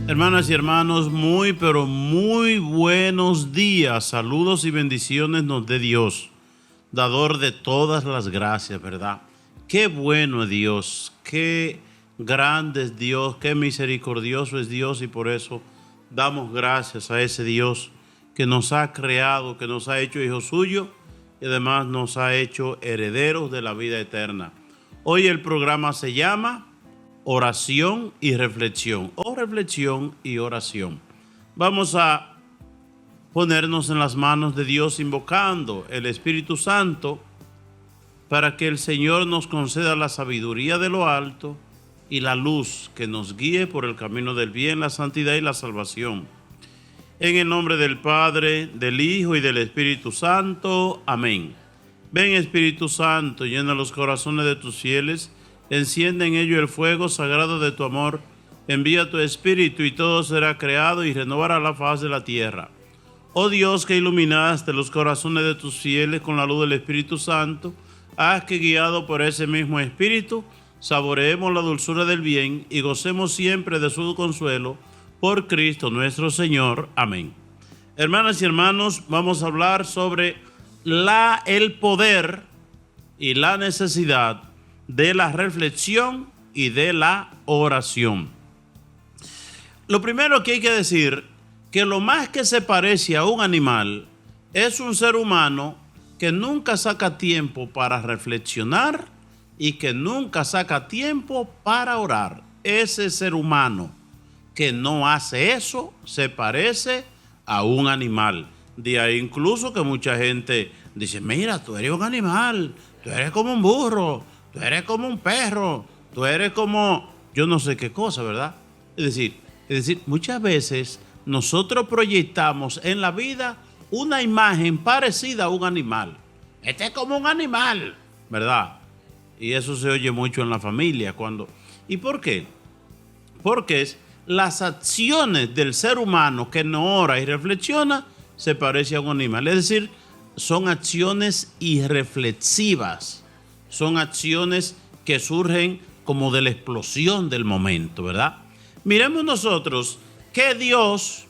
Hermanas y hermanos, muy pero muy buenos días. Saludos y bendiciones nos dé Dios, dador de todas las gracias, ¿verdad? Qué bueno es Dios, qué grande es Dios, qué misericordioso es Dios, y por eso damos gracias a ese Dios que nos ha creado, que nos ha hecho hijos suyos y además nos ha hecho herederos de la vida eterna. Hoy el programa se llama Oración y Reflexión, o Reflexión y Oración. Vamos a ponernos en las manos de Dios invocando el Espíritu Santo para que el Señor nos conceda la sabiduría de lo alto y la luz que nos guíe por el camino del bien, la santidad y la salvación. En el nombre del Padre, del Hijo y del Espíritu Santo. Amén. Ven, Espíritu Santo, llena los corazones de tus fieles, enciende en ellos el fuego sagrado de tu amor. Envía tu Espíritu y todo será creado y renovará la faz de la tierra. Oh Dios, que iluminaste los corazones de tus fieles con la luz del Espíritu Santo, haz que, guiado por ese mismo Espíritu, saboreemos la dulzura del bien y gocemos siempre de su consuelo. Por Cristo nuestro Señor. Amén. Hermanas y hermanos, vamos a hablar sobre el poder y la necesidad de la reflexión y de la oración. Lo primero que hay que decir, que lo más que se parece a un animal es un ser humano que nunca saca tiempo para reflexionar y que nunca saca tiempo para orar. Ese ser humano que no hace eso se parece a un animal. De ahí incluso que mucha gente dice: mira, tú eres un animal, tú eres como un burro, tú eres como un perro, tú eres como yo no sé qué cosa, ¿verdad? Es decir, muchas veces nosotros proyectamos en la vida una imagen parecida a un animal. Este es como un animal, ¿verdad? Y eso se oye mucho en la familia cuando. ¿Y por qué? Porque las acciones del ser humano que no ora y reflexiona se parece a un animal. Es decir, son acciones irreflexivas. Son acciones que surgen como de la explosión del momento, ¿verdad? Miremos nosotros que Dios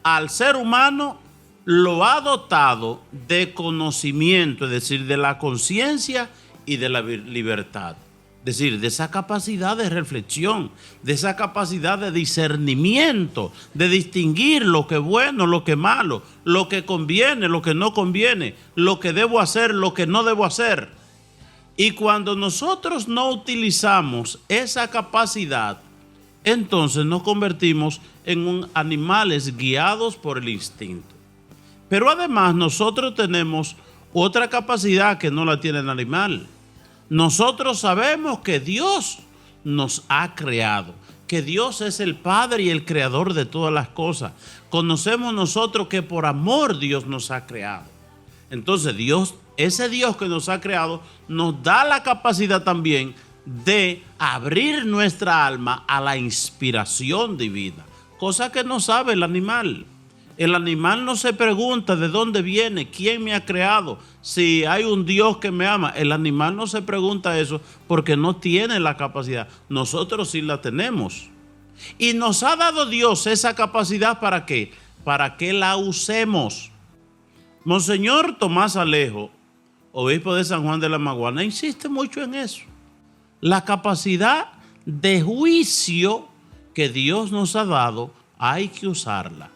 al ser humano lo ha dotado de conocimiento, es decir, de la conciencia y de la libertad. Es decir, de esa capacidad de reflexión, de esa capacidad de discernimiento, de distinguir lo que es bueno, lo que es malo, lo que conviene, lo que no conviene, lo que debo hacer, lo que no debo hacer. Y cuando nosotros no utilizamos esa capacidad, entonces nos convertimos en animales guiados por el instinto. Pero además nosotros tenemos otra capacidad que no la tiene el animal. Nosotros sabemos que Dios nos ha creado, que Dios es el Padre y el Creador de todas las cosas. Conocemos nosotros que por amor Dios nos ha creado. Entonces Dios, ese Dios que nos ha creado, nos da la capacidad también de abrir nuestra alma a la inspiración divina, cosa que no sabe el animal. El animal no se pregunta de dónde viene, quién me ha creado, si hay un Dios que me ama. El animal no se pregunta eso porque no tiene la capacidad. Nosotros sí la tenemos. Y nos ha dado Dios esa capacidad, ¿para qué? Para que la usemos. Monseñor Tomás Alejo, obispo de San Juan de la Maguana, insiste mucho en eso. La capacidad de juicio que Dios nos ha dado, hay que usarla.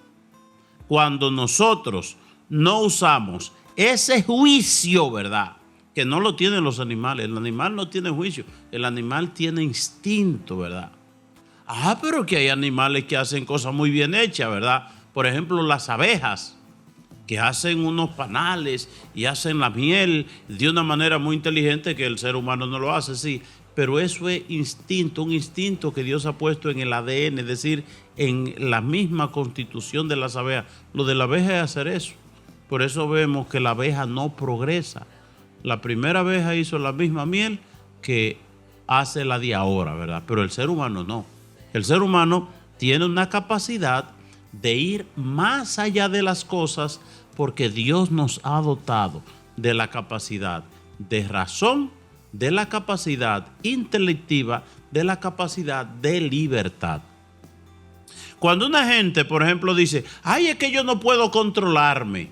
Cuando nosotros no usamos ese juicio, ¿verdad? Que no lo tienen los animales. El animal no tiene juicio. El animal tiene instinto, ¿verdad? Pero que hay animales que hacen cosas muy bien hechas, ¿verdad? Por ejemplo, las abejas, que hacen unos panales y hacen la miel de una manera muy inteligente que el ser humano no lo hace, sí. Pero eso es instinto, un instinto que Dios ha puesto en el ADN, es decir, en la misma constitución de las abejas. Lo de la abeja es hacer eso. Por eso vemos que la abeja no progresa. La primera abeja hizo la misma miel que hace la de ahora, ¿verdad? Pero el ser humano no. El ser humano tiene una capacidad de ir más allá de las cosas porque Dios nos ha dotado de la capacidad de razón, de la capacidad intelectiva, de la capacidad de libertad. Cuando una gente, por ejemplo, dice, ay, es que yo no puedo controlarme.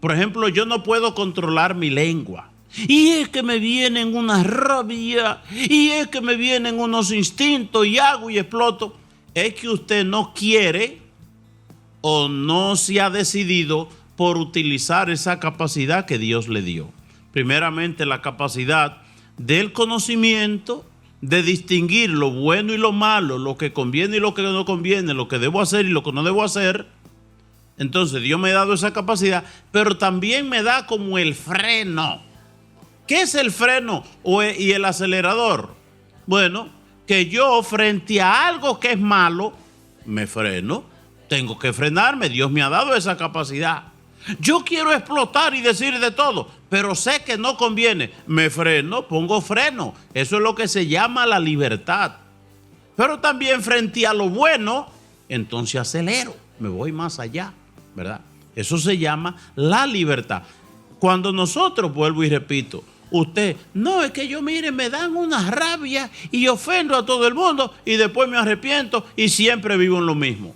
Por ejemplo, yo no puedo controlar mi lengua. Y es que me vienen una rabia, y es que me vienen unos instintos y hago y exploto. Es que usted no quiere o no se ha decidido por utilizar esa capacidad que Dios le dio. Primeramente, la capacidad del conocimiento, de distinguir lo bueno y lo malo, lo que conviene y lo que no conviene, lo que debo hacer y lo que no debo hacer. Entonces Dios me ha dado esa capacidad, pero también me da como el freno. ¿Qué es el freno y el acelerador? Bueno, que yo frente a algo que es malo, me freno. Tengo que frenarme, Dios me ha dado esa capacidad. Yo quiero explotar y decir de todo, pero sé que no conviene. Me freno, pongo freno. Eso es lo que se llama la libertad. Pero también frente a lo bueno, entonces acelero, me voy más allá, ¿verdad? Eso se llama la libertad. Cuando nosotros, vuelvo y repito, usted, no, es que yo, mire, me dan una rabia y ofendo a todo el mundo y después me arrepiento y siempre vivo en lo mismo.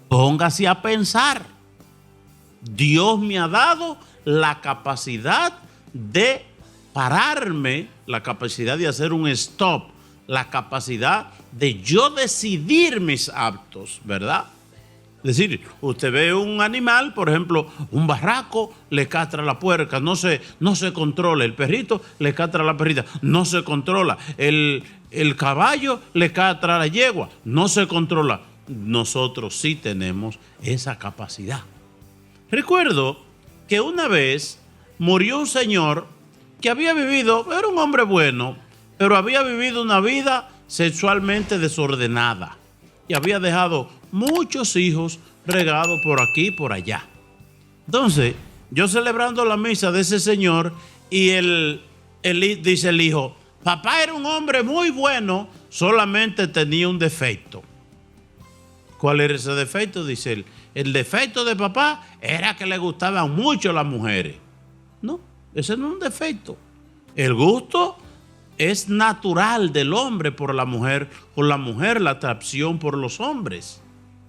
Póngase a pensar. Dios me ha dado la capacidad de pararme, la capacidad de hacer un stop, la capacidad de yo decidir mis actos, ¿verdad? Es decir, usted ve un animal, por ejemplo, un barraco, le castra la puerca, no se controla. El perrito le castra la perrita, no se controla. El caballo le castra la yegua, no se controla. Nosotros sí tenemos esa capacidad. Recuerdo que una vez murió un señor que había vivido, era un hombre bueno, pero había vivido una vida sexualmente desordenada y había dejado muchos hijos regados por aquí y por allá. Entonces, yo celebrando la misa de ese señor y dice el hijo, papá era un hombre muy bueno, solamente tenía un defecto. ¿Cuál era ese defecto? Dice él. El defecto de papá era que le gustaban mucho las mujeres. No, ese no es un defecto. El gusto es natural del hombre por la mujer, o la mujer la atracción por los hombres,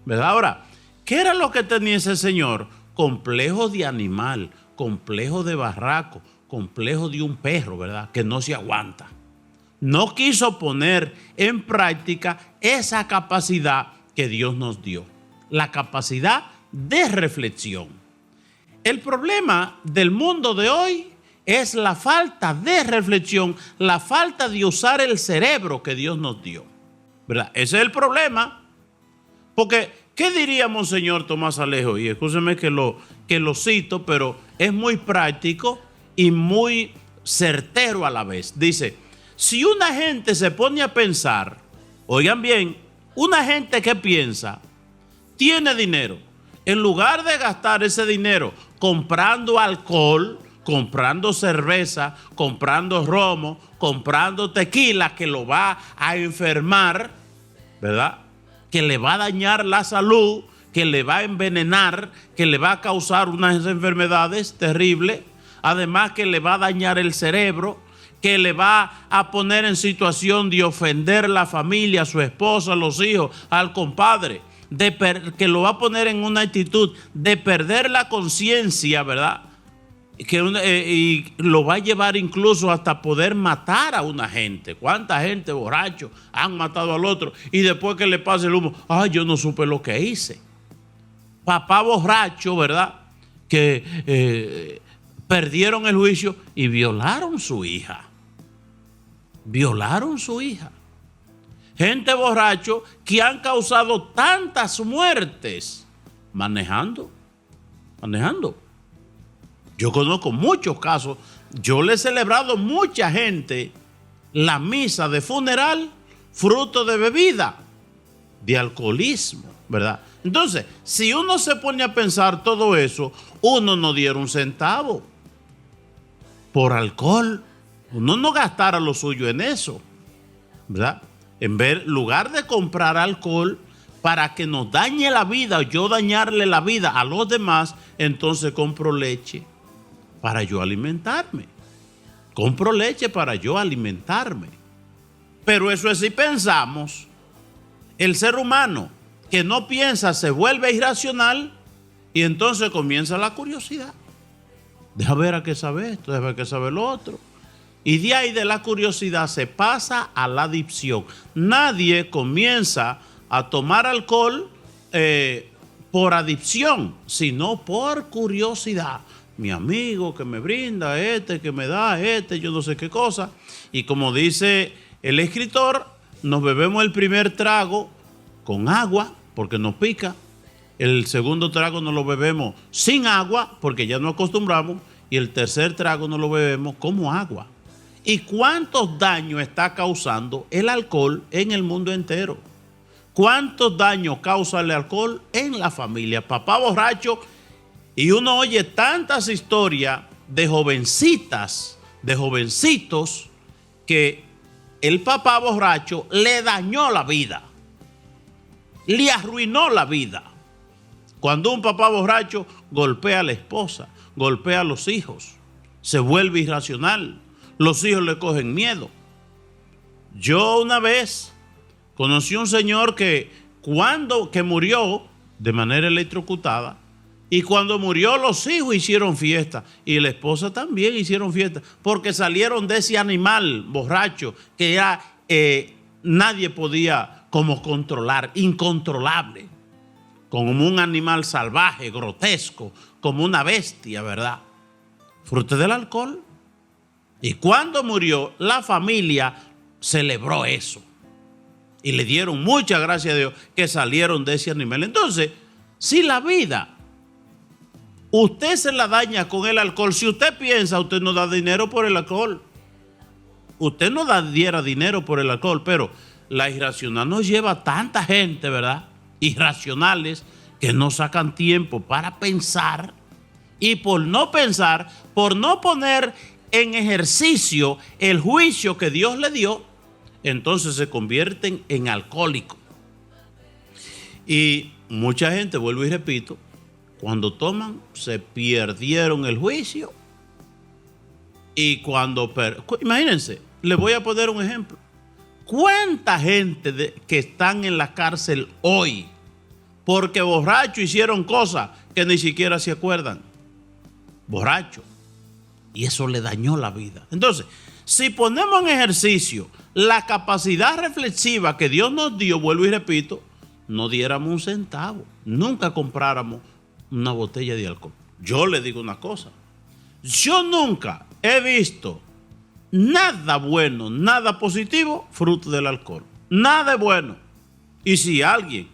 ¿verdad? Ahora, ¿qué era lo que tenía ese señor? Complejo de animal, complejo de barraco, complejo de un perro, ¿verdad? Que no se aguanta. No quiso poner en práctica esa capacidad que Dios nos dio, la capacidad de reflexión. El problema del mundo de hoy es la falta de reflexión, la falta de usar el cerebro que Dios nos dio, ¿verdad? Ese es el problema. Porque, ¿qué diría Monseñor Tomás Alejo? Y escúcheme que lo cito, pero es muy práctico y muy certero a la vez. Dice, si una gente se pone a pensar, oigan bien, una gente que piensa, tiene dinero, en lugar de gastar ese dinero comprando alcohol, comprando cerveza, comprando romo, comprando tequila que lo va a enfermar, ¿verdad? Que le va a dañar la salud, que le va a envenenar, que le va a causar unas enfermedades terribles, además que le va a dañar el cerebro, que le va a poner en situación de ofender a la familia, a su esposa, a los hijos, al compadre, que lo va a poner en una actitud de perder la conciencia, ¿verdad? Y lo va a llevar incluso hasta poder matar a una gente. ¿Cuánta gente borracho han matado al otro? Y después que le pase el humo, ay, yo no supe lo que hice. Papá borracho, ¿verdad? Que perdieron el juicio y violaron su hija. Violaron su hija. Gente borracho que han causado tantas muertes manejando. Yo conozco muchos casos. Yo le he celebrado mucha gente la misa de funeral fruto de bebida, de alcoholismo, ¿verdad? Entonces, si uno se pone a pensar todo eso, uno no diera un centavo por alcohol. Uno no gastara lo suyo en eso, ¿verdad? En lugar de comprar alcohol para que nos dañe la vida, o yo dañarle la vida a los demás, entonces compro leche para yo alimentarme. Compro leche para yo alimentarme. Pero eso es si pensamos. El ser humano que no piensa se vuelve irracional y entonces comienza la curiosidad. Deja ver a qué sabe esto, deja ver qué sabe lo otro. Y de ahí de la curiosidad se pasa a la adicción. Nadie comienza a tomar alcohol por adicción, sino por curiosidad. Mi amigo que me brinda que me da yo no sé qué cosa. Y como dice el escritor, nos bebemos el primer trago con agua porque nos pica. El segundo trago nos lo bebemos sin agua porque ya nos acostumbramos. Y el tercer trago nos lo bebemos como agua. ¿Y cuántos daños está causando el alcohol en el mundo entero? ¿Cuántos daños causa el alcohol en la familia? Papá borracho. Y uno oye tantas historias de jovencitas, de jovencitos, que el papá borracho le dañó la vida, le arruinó la vida. Cuando un papá borracho golpea a la esposa, golpea a los hijos, se vuelve irracional, los hijos le cogen miedo. Yo una vez conocí a un señor que murió de manera electrocutada, y cuando murió los hijos hicieron fiesta y la esposa también hicieron fiesta porque salieron de ese animal borracho que ya nadie podía como controlar, incontrolable, como un animal salvaje, grotesco, como una bestia, ¿verdad? Fruto del alcohol. Y cuando murió, la familia celebró eso y le dieron muchas gracias a Dios que salieron de ese animal. Entonces, si la vida usted se la daña con el alcohol, si usted piensa, usted no da dinero por el alcohol. Usted no diera dinero por el alcohol, pero la irracional nos lleva a tanta gente, ¿verdad? Irracionales que no sacan tiempo para pensar, y por no pensar, por no poner en ejercicio el juicio que Dios le dio, entonces se convierten en alcohólicos. Y mucha gente, vuelvo y repito, cuando toman, se perdieron el juicio. Y cuando... Imagínense, les voy a poner un ejemplo. ¿Cuánta gente que están en la cárcel hoy porque borrachos hicieron cosas que ni siquiera se acuerdan? Borracho. Y eso le dañó la vida. Entonces, si ponemos en ejercicio la capacidad reflexiva que Dios nos dio, vuelvo y repito, no diéramos un centavo, nunca compráramos una botella de alcohol. Yo le digo una cosa, yo nunca he visto nada bueno, nada positivo fruto del alcohol, nada bueno. Y si alguien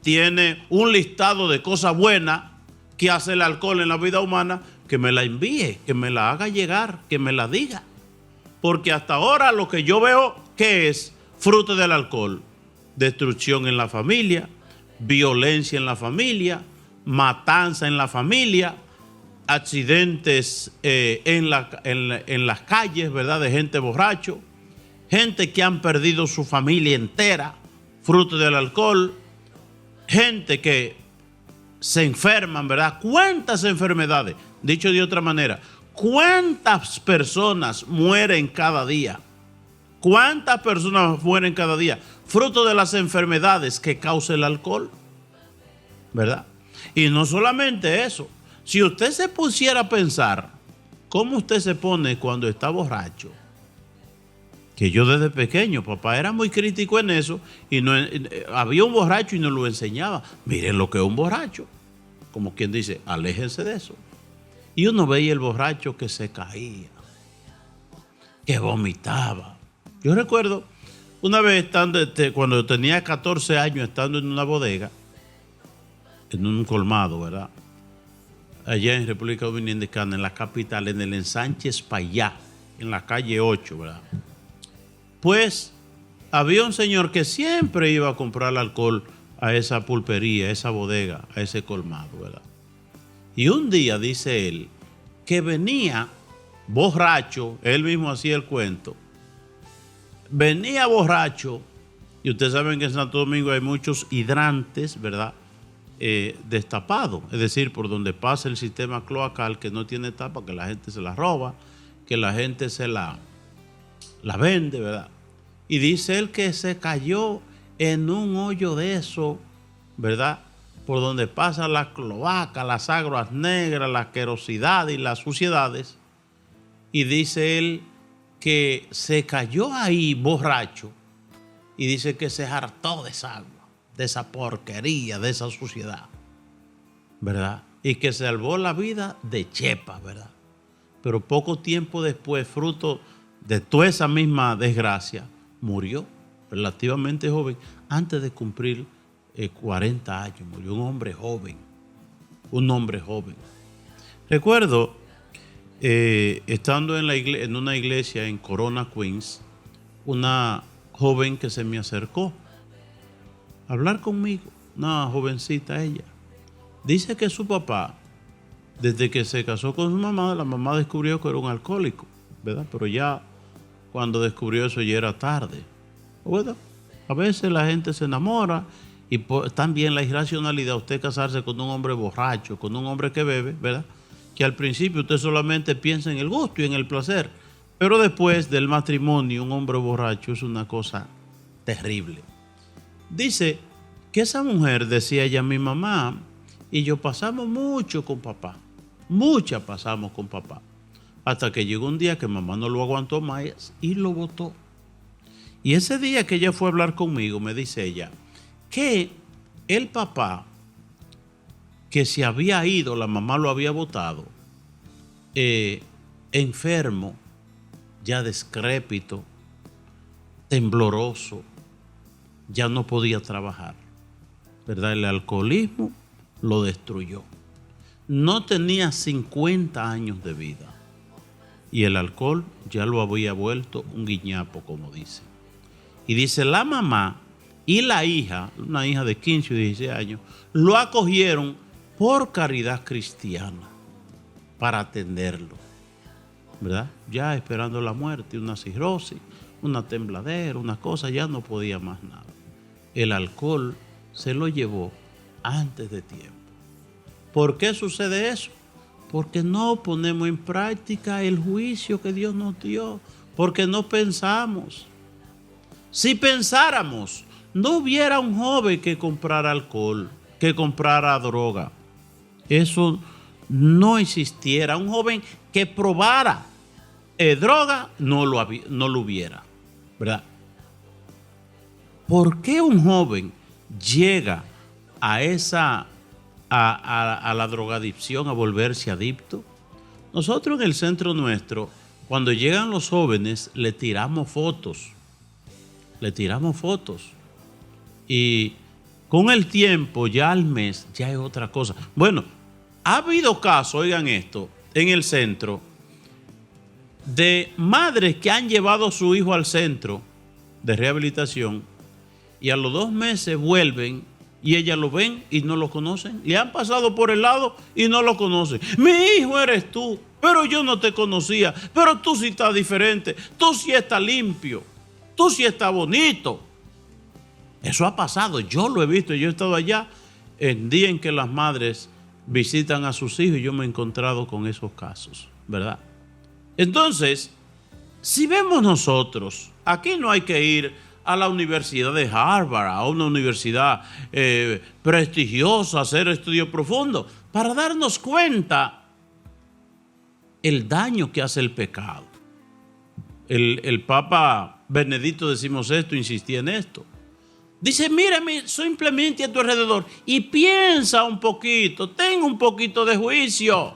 tiene un listado de cosas buenas que hace el alcohol en la vida humana, que me la envíe, que me la haga llegar, que me la diga. Porque hasta ahora lo que yo veo que es fruto del alcohol: destrucción en la familia, violencia en la familia, matanza en la familia, accidentes en las calles, ¿verdad? De gente borracho, gente que han perdido su familia entera, fruto del alcohol, gente que se enferman, ¿verdad? ¿Cuántas enfermedades? Dicho de otra manera, ¿cuántas personas mueren cada día? ¿Cuántas personas mueren cada día? Fruto de las enfermedades que causa el alcohol, ¿verdad? Y no solamente eso. Si usted se pusiera a pensar cómo usted se pone cuando está borracho, que yo desde pequeño, papá era muy crítico en eso, y no, había un borracho y nos lo enseñaba. Miren lo que es un borracho. Como quien dice, aléjense de eso. Y uno veía el borracho que se caía, que vomitaba. Yo recuerdo una vez cuando yo tenía 14 años, estando en una bodega, en un colmado, ¿verdad? Allá en República Dominicana, en la capital, en el ensanche Espaillá, en la calle 8, ¿verdad? Pues había un señor que siempre iba a comprar alcohol a esa pulpería, a esa bodega, a ese colmado, ¿verdad? Y un día dice él que venía borracho, él mismo hacía el cuento, venía borracho, y ustedes saben que en Santo Domingo hay muchos hidrantes, ¿verdad? Destapados, es decir, por donde pasa el sistema cloacal que no tiene tapa, que la gente se la roba, que la gente se la vende, ¿verdad? Y dice él que se cayó en un hoyo de eso, ¿verdad? Por donde pasan las cloacas, las aguas negras, la asquerosidad y las suciedades. Y dice él que se cayó ahí borracho y dice que se hartó de esa agua, de esa porquería, de esa suciedad, ¿verdad? Y que se salvó la vida de chepa, ¿verdad? Pero poco tiempo después, fruto de toda esa misma desgracia, murió relativamente joven, antes de cumplir 40 años. Murió un hombre joven, Recuerdo, estando en una iglesia en Corona, Queens, una joven que se me acercó a hablar conmigo, una jovencita ella. Dice que su papá, desde que se casó con su mamá, la mamá descubrió que era un alcohólico, ¿verdad? Pero ya cuando descubrió eso ya era tarde. Bueno, a veces la gente se enamora y también la irracionalidad, usted casarse con un hombre borracho, con un hombre que bebe, ¿verdad? Que al principio usted solamente piensa en el gusto y en el placer, pero después del matrimonio un hombre borracho es una cosa terrible. Dice que esa mujer, decía ella, mi mamá y yo pasamos mucho con papá, muchas pasamos con papá, hasta que llegó un día que mamá no lo aguantó más y lo botó. Y ese día que ella fue a hablar conmigo, me dice ella, que el papá que se había ido, la mamá lo había botado, enfermo, ya decrépito, tembloroso, ya no podía trabajar, ¿verdad? El alcoholismo lo destruyó. No tenía 50 años de vida y el alcohol ya lo había vuelto un guiñapo, como dice. Y dice, la mamá y la hija, una hija de 15 o 16 años, lo acogieron por caridad cristiana para atenderlo, ¿verdad? Ya esperando la muerte, una cirrosis, una tembladera, una cosa, ya no podía más nada. El alcohol se lo llevó antes de tiempo. ¿Por qué sucede eso? Porque no ponemos en práctica el juicio que Dios nos dio, porque no pensamos. Si pensáramos, no hubiera un joven que comprara alcohol, que comprara droga. Eso no existiera. Un joven que probara droga, no lo hubiera, ¿verdad? ¿Por qué un joven llega a la drogadicción, a volverse adicto? Nosotros en el centro nuestro, cuando llegan los jóvenes, le tiramos fotos. Y con el tiempo, ya al mes, ya es otra cosa. Bueno, ha habido casos, oigan esto, en el centro, de madres que han llevado a su hijo al centro de rehabilitación y a los 2 meses vuelven y ellas lo ven y no lo conocen. Le han pasado por el lado y no lo conocen. Mi hijo eres tú, pero yo no te conocía, pero tú sí estás diferente, tú sí estás limpio, tú sí estás bonito. Eso ha pasado, yo lo he visto, yo he estado allá el día en que las madres visitan a sus hijos y yo me he encontrado con esos casos, ¿verdad? Entonces, si vemos nosotros, aquí no hay que ir a la Universidad de Harvard, a una universidad prestigiosa, a hacer estudios profundos, para darnos cuenta el daño que hace el pecado. El Papa Benedicto XVI insistía en esto. Dice, mírame simplemente a tu alrededor y piensa un poquito, ten un poquito de juicio.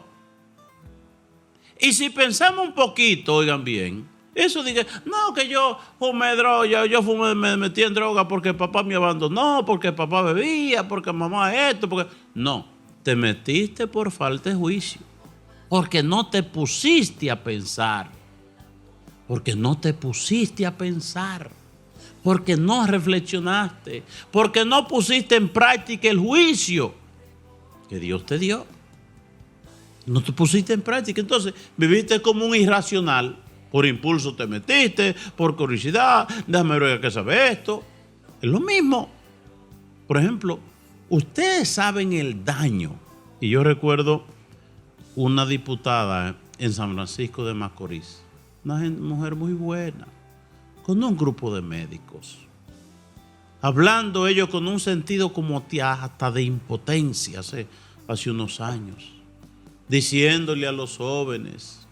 Y si pensamos un poquito, oigan bien, eso dice, no, que yo fumé droga, me metí en droga porque papá me abandonó, porque papá bebía, porque mamá esto, porque... No, te metiste por falta de juicio, porque no te pusiste a pensar, porque no reflexionaste, porque no pusiste en práctica el juicio que Dios te dio. No te pusiste en práctica, entonces viviste como un irracional. Por impulso te metiste, por curiosidad, déjame ver qué sabe esto. Es lo mismo. Por ejemplo, ustedes saben el daño. Y yo recuerdo una diputada en San Francisco de Macorís, una mujer muy buena, con un grupo de médicos. hablando ellos con un sentido como hasta de impotencia hace unos años, diciéndole a los jóvenes,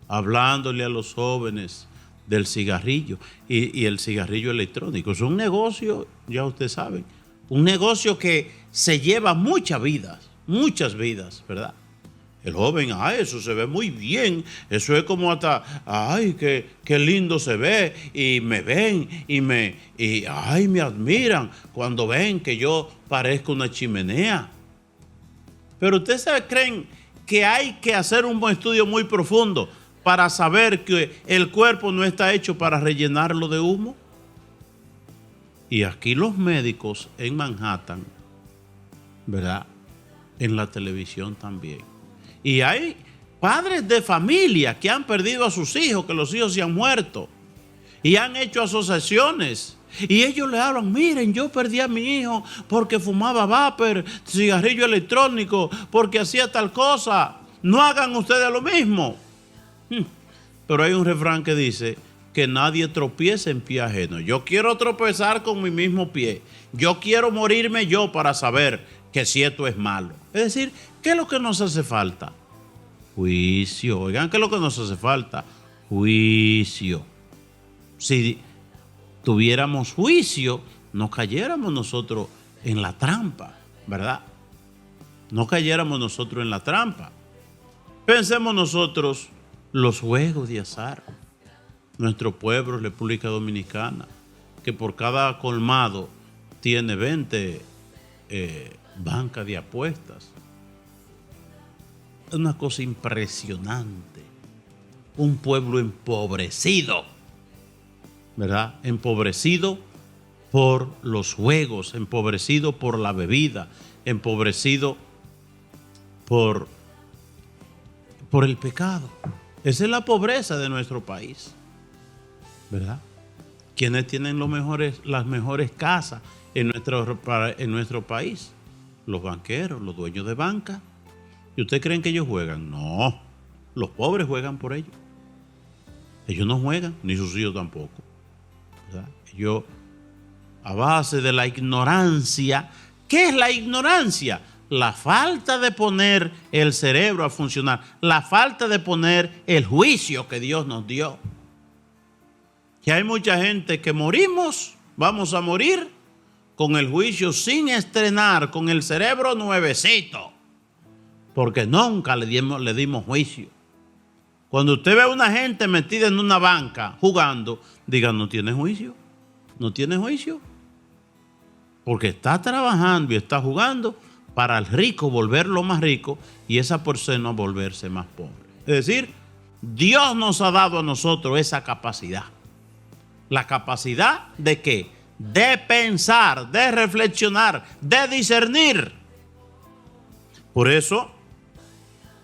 hablándole a los jóvenes del cigarrillo y el cigarrillo electrónico. Es un negocio, ya ustedes saben, un negocio que se lleva muchas vidas, ¿verdad? El joven, eso se ve muy bien, eso es como hasta, qué lindo se ve, y me ven, me admiran cuando ven que yo parezco una chimenea. Pero ustedes creen que hay que hacer un buen estudio muy profundo para saber que el cuerpo no está hecho para rellenarlo de humo. Y aquí los médicos en Manhattan, ¿verdad? En la televisión también. Y hay padres de familia que han perdido a sus hijos, que los hijos se han muerto. Y han hecho asociaciones. Y ellos le hablan, miren, yo perdí a mi hijo porque fumaba vapor, cigarrillo electrónico, porque hacía tal cosa. No hagan ustedes lo mismo. Pero hay un refrán que dice que nadie tropiece en pie ajeno. Yo quiero tropezar con mi mismo pie. Yo quiero morirme yo para saber que si esto es malo. Es decir, ¿qué es lo que nos hace falta? Juicio. Oigan, ¿qué es lo que nos hace falta? Juicio. Si tuviéramos juicio, no cayéramos nosotros en la trampa, ¿verdad? No cayéramos nosotros en la trampa. Pensemos nosotros los juegos de azar. Nuestro pueblo, República Dominicana, que por cada colmado tiene 20 bancas de apuestas. Es una cosa impresionante. Un pueblo empobrecido, ¿verdad? Empobrecido por los juegos, empobrecido por la bebida, empobrecido por el pecado. Esa es la pobreza de nuestro país, ¿verdad? ¿Quiénes tienen las mejores casas en nuestro país? Los banqueros, los dueños de banca. ¿Y ustedes creen que ellos juegan? No, los pobres juegan por ellos. Ellos no juegan, ni sus hijos tampoco, ¿verdad? Ellos, a base de la ignorancia. ¿Qué es la ignorancia? La falta de poner el cerebro a funcionar, la falta de poner el juicio que Dios nos dio. Que hay mucha gente que vamos a morir con el juicio sin estrenar, con el cerebro nuevecito, porque nunca le dimos juicio. Cuando usted ve a una gente metida en una banca jugando, diga, no tiene juicio, no tiene juicio, porque está trabajando y está jugando para el rico volverlo más rico y esa persona volverse más pobre. Es decir, Dios nos ha dado a nosotros esa capacidad. La capacidad de ¿qué? De pensar, de reflexionar, de discernir. Por eso,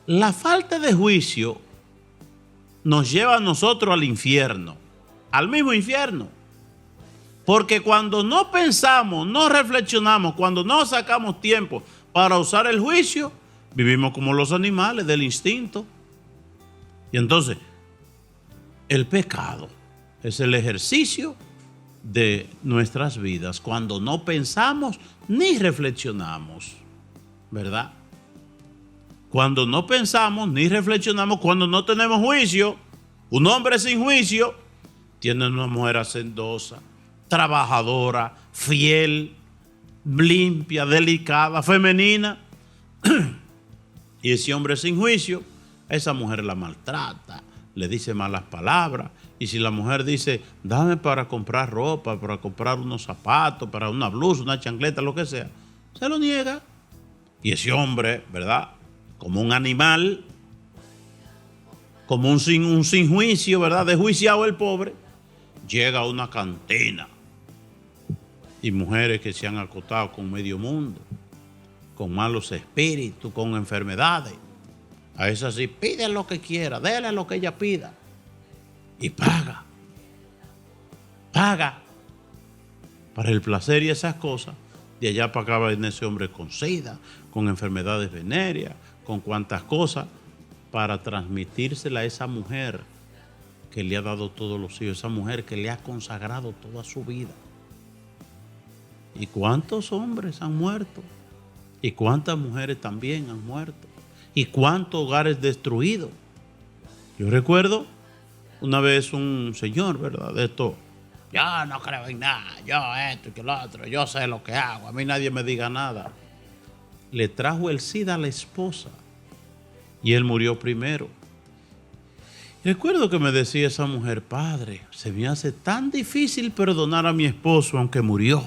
la falta de juicio nos lleva a nosotros al infierno, al mismo infierno. Porque cuando no pensamos, no reflexionamos, cuando no sacamos tiempo para usar el juicio, vivimos como los animales del instinto. Y entonces, el pecado es el ejercicio de nuestras vidas cuando no pensamos ni reflexionamos, ¿verdad? Cuando no pensamos ni reflexionamos, cuando no tenemos juicio. Un hombre sin juicio tiene una mujer hacendosa, trabajadora, fiel, limpia, delicada, femenina. Y ese hombre sin juicio, a esa mujer la maltrata, le dice malas palabras. Y si la mujer dice, dame para comprar ropa, para comprar unos zapatos, para una blusa, una chancleta, lo que sea, se lo niega. Y ese hombre, ¿verdad? Como un animal, como un sin juicio, ¿verdad? Desjuiciado el pobre, llega a una cantina. Y mujeres que se han acostado con medio mundo, con malos espíritus, con enfermedades. A esas sí, pide lo que quiera, déle lo que ella pida. Y paga para el placer y esas cosas. De allá para acá viene ese hombre con sida, con enfermedades venéreas, con cuantas cosas, para transmitírsela a esa mujer que le ha dado todos los hijos, esa mujer que le ha consagrado toda su vida. ¿Y cuántos hombres han muerto? ¿Y cuántas mujeres también han muerto? ¿Y cuántos hogares destruidos? Yo recuerdo una vez un señor, ¿verdad? De esto, yo no creo en nada, yo esto y que lo otro, yo sé lo que hago, a mí nadie me diga nada. Le trajo el SIDA a la esposa y él murió primero. Recuerdo que me decía esa mujer, padre, se me hace tan difícil perdonar a mi esposo aunque murió.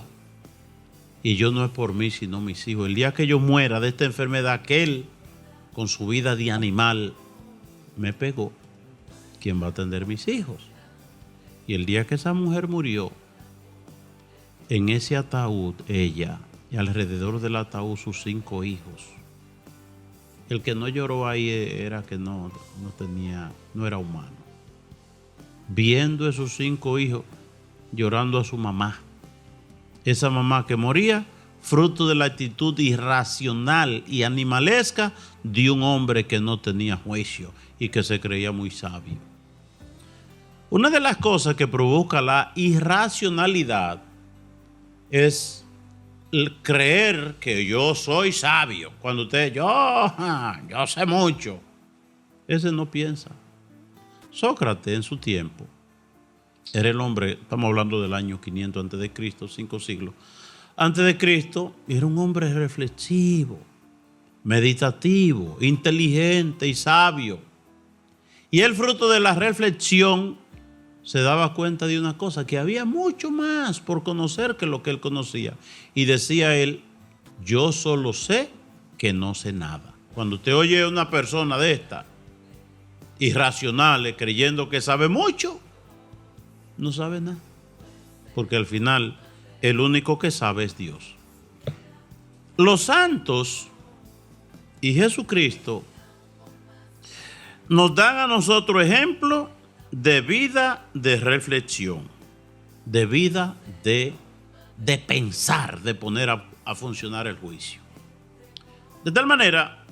Y yo no es por mí, sino mis hijos. El día que yo muera de esta enfermedad que él, con su vida de animal, me pegó, ¿quién va a atender mis hijos? Y el día que esa mujer murió, en ese ataúd, ella, y alrededor del ataúd sus 5 hijos. El que no lloró ahí era que no era humano. Viendo a sus 5 hijos llorando a su mamá. Esa mamá que moría, fruto de la actitud irracional y animalesca de un hombre que no tenía juicio y que se creía muy sabio. Una de las cosas que provoca la irracionalidad es el creer que yo soy sabio. Cuando yo sé mucho. Ese no piensa. Sócrates en su tiempo era el hombre, estamos hablando del año 500 antes de Cristo, 5 siglos antes de Cristo, era un hombre reflexivo, meditativo, inteligente y sabio. Y el fruto de la reflexión se daba cuenta de una cosa, que había mucho más por conocer que lo que él conocía. Y decía él, yo solo sé que no sé nada. Cuando usted oye a una persona de esta, irracionales, creyendo que sabe mucho, no sabe nada. Porque al final, el único que sabe es Dios. Los santos y Jesucristo nos dan a nosotros ejemplo de vida de reflexión, de vida de pensar, de poner a funcionar el juicio. De tal manera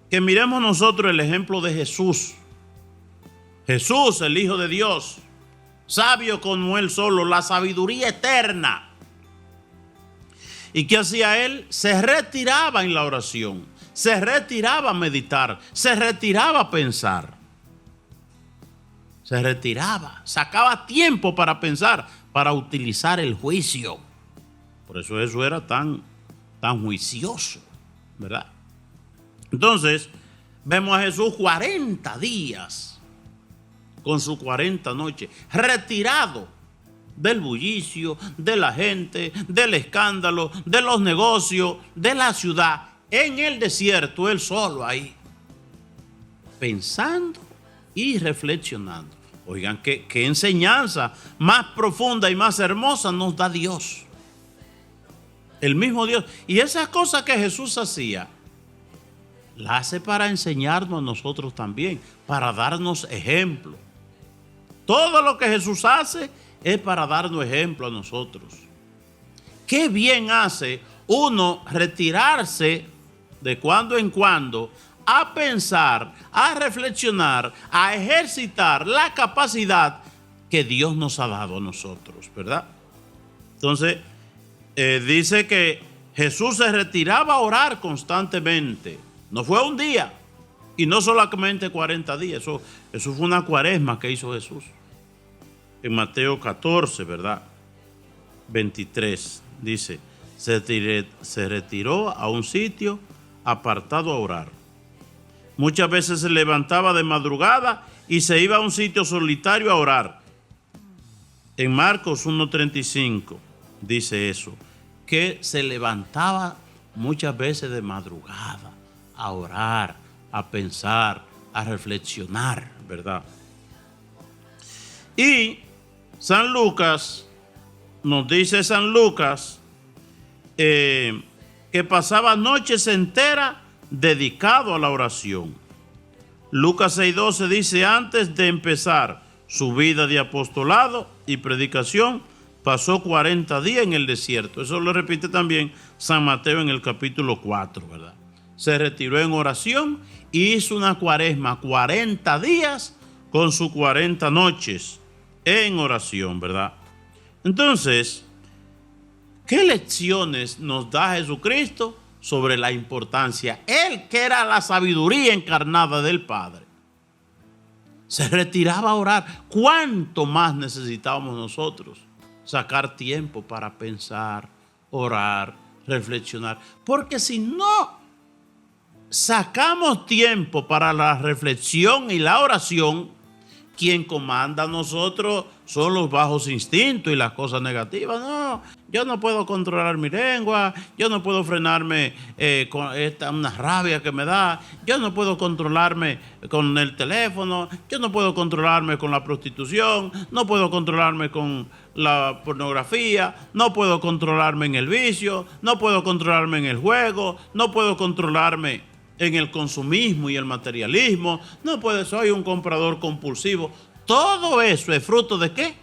que miremos nosotros el ejemplo de Jesús. Jesús, el Hijo de Dios, sabio como él solo, la sabiduría eterna. ¿Y qué hacía él? Se retiraba en la oración, se retiraba a meditar, se retiraba a pensar. Se retiraba, sacaba tiempo para pensar, para utilizar el juicio. Por eso era tan juicioso, ¿verdad? Entonces, vemos a Jesús 40 días con sus 40 noches, retirado del bullicio, de la gente, del escándalo, de los negocios, de la ciudad, en el desierto, él solo ahí, pensando y reflexionando. Oigan, qué enseñanza más profunda y más hermosa nos da Dios. El mismo Dios. Y esas cosas que Jesús hacía, las hace para enseñarnos a nosotros también, para darnos ejemplo. Todo lo que Jesús hace es para darnos ejemplo a nosotros. Qué bien hace uno retirarse de cuando en cuando a pensar, a reflexionar, a ejercitar la capacidad que Dios nos ha dado a nosotros, ¿verdad? Entonces, dice que Jesús se retiraba a orar constantemente. No fue un día y no solamente 40 días. Eso fue una cuaresma que hizo Jesús. En Mateo 14, ¿verdad? 23, dice, se retiró a un sitio apartado a orar. Muchas veces se levantaba de madrugada y se iba a un sitio solitario a orar. En Marcos 1:35 dice eso, que se levantaba muchas veces de madrugada a orar, a pensar, a reflexionar, ¿verdad? Y San Lucas, nos dice San Lucas, que pasaba noches enteras dedicado a la oración. Lucas 6:12 dice, antes de empezar su vida de apostolado y predicación, pasó 40 días en el desierto. Eso lo repite también San Mateo en el capítulo 4, ¿verdad? Se retiró en oración y hizo una cuaresma, 40 días con sus 40 noches en oración, ¿verdad? Entonces, ¿Qué lecciones nos da Jesucristo sobre la importancia? Él, que era la sabiduría encarnada del Padre, se retiraba a orar. ¿Cuánto más necesitábamos nosotros sacar tiempo para pensar, orar, reflexionar? Porque si no sacamos tiempo para la reflexión y la oración, quien comanda a nosotros son los bajos instintos y las cosas negativas. No, yo no puedo controlar mi lengua, yo no puedo frenarme con una rabia que me da, yo no puedo controlarme con el teléfono, yo no puedo controlarme con la prostitución, no puedo controlarme con la pornografía, no puedo controlarme en el vicio, no puedo controlarme en el juego, no puedo controlarme en el consumismo y el materialismo, no puedo, soy un comprador compulsivo. Todo eso es fruto ¿de qué?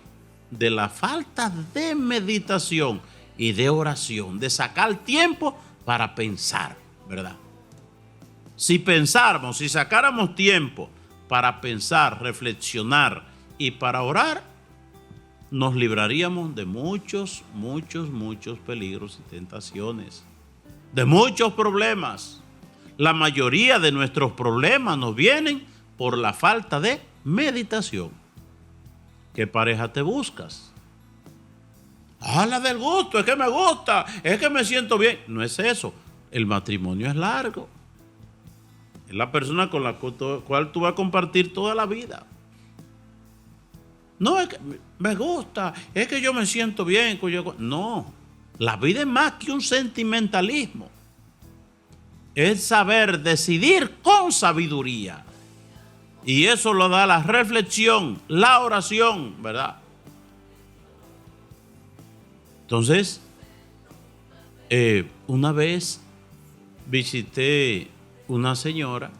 De la falta de meditación y de oración, de sacar tiempo para pensar, ¿verdad? Si pensáramos, si sacáramos tiempo para pensar, reflexionar y para orar, nos libraríamos de muchos peligros y tentaciones, de muchos problemas. La mayoría de nuestros problemas nos vienen por la falta de meditación. ¿Qué pareja te buscas? La del gusto, es que me gusta, es que me siento bien. No es eso. El matrimonio es largo. Es la persona con la cual tú vas a compartir toda la vida. No, es que me gusta, es que yo me siento bien. No, la vida es más que un sentimentalismo. Es saber decidir con sabiduría. Y eso lo da la reflexión, la oración, ¿verdad? Entonces, una vez visité una señora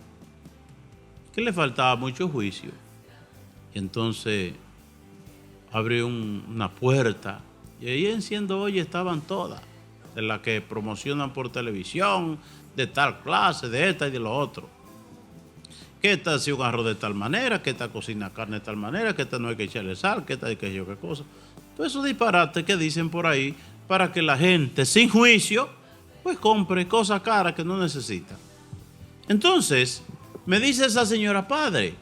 que le faltaba mucho juicio. Y entonces abrí una puerta y ahí enciendo hoy estaban todas, de las que promocionan por televisión, de tal clase, de esta y de lo otro. Que esta hace un arroz de tal manera, que esta cocina carne de tal manera, que esta no hay que echarle sal, que esta hay que yo qué cosa. Todos esos disparates que dicen por ahí para que la gente sin juicio pues compre cosas caras que no necesita. Entonces me dice esa señora: padre,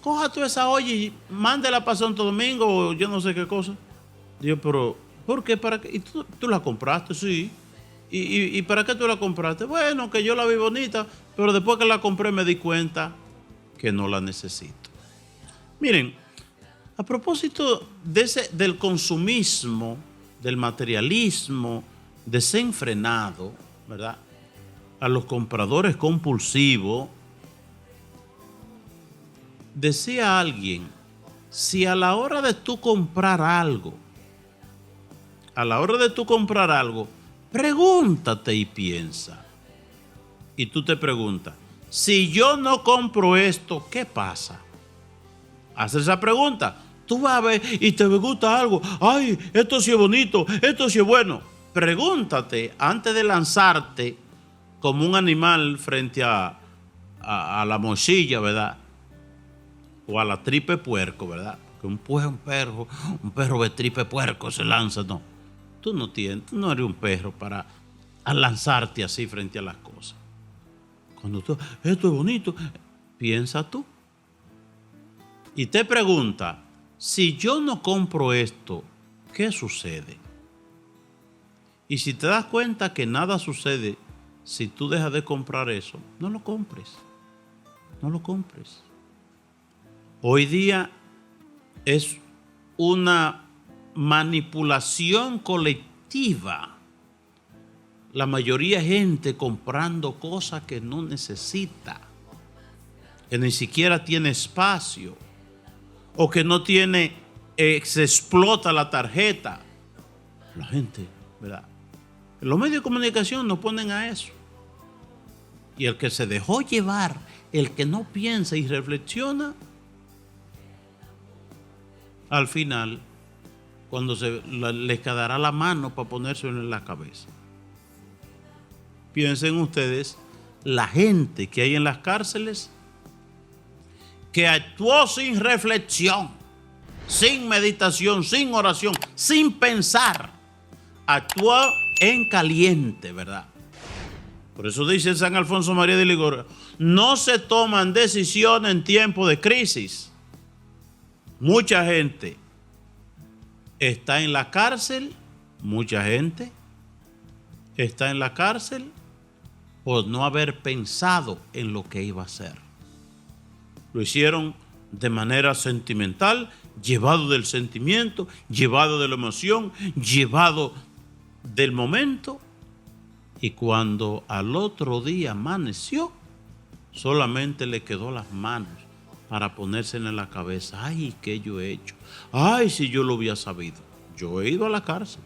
coja toda esa olla y mándela para Santo Domingo o yo no sé qué cosa. Digo, pero ¿por qué? ¿Para qué? ¿Y tú la compraste? Sí. ¿Y para qué tú la compraste? Bueno, que yo la vi bonita, pero después que la compré me di cuenta que no la necesito. Miren, a propósito del consumismo, del materialismo desenfrenado, ¿verdad? A los compradores compulsivos, decía alguien, si a la hora de tú comprar algo, pregúntate y piensa. Y tú te preguntas, si yo no compro esto, ¿qué pasa? Haz esa pregunta. Tú vas a ver y te gusta algo. Ay, esto sí es bonito, esto sí es bueno. Pregúntate antes de lanzarte como un animal frente a la morcilla, ¿verdad? O a la tripe puerco, ¿verdad? Que un perro de tripe puerco se lanza. No, tú no eres un perro para lanzarte así frente a las cosas. Cuando esto es bonito, piensa tú. Y te pregunta, si yo no compro esto, ¿qué sucede? Y si te das cuenta que nada sucede si tú dejas de comprar eso, no lo compres. No lo compres. Hoy día es una manipulación colectiva. La mayoría de gente comprando cosas que no necesita, que ni siquiera tiene espacio, o que no tiene, se explota la tarjeta. La gente, ¿verdad? Los medios de comunicación nos ponen a eso. Y el que se dejó llevar, el que no piensa y reflexiona, al final, cuando les quedará la mano para ponérselo en la cabeza. Piensen ustedes, la gente que hay en las cárceles, que actuó sin reflexión, sin meditación, sin oración, sin pensar, actuó en caliente, ¿verdad? Por eso dice San Alfonso María de Ligorio, no se toman decisiones en tiempo de crisis. Mucha gente está en la cárcel, mucha gente está en la cárcel por no haber pensado en lo que iba a hacer. Lo hicieron de manera sentimental, llevado del sentimiento, llevado de la emoción, llevado del momento. Y cuando al otro día amaneció, solamente le quedó las manos para ponérsela en la cabeza. Ay, ¿qué yo he hecho? Ay, si yo lo hubiera sabido. Yo he ido a la cárcel.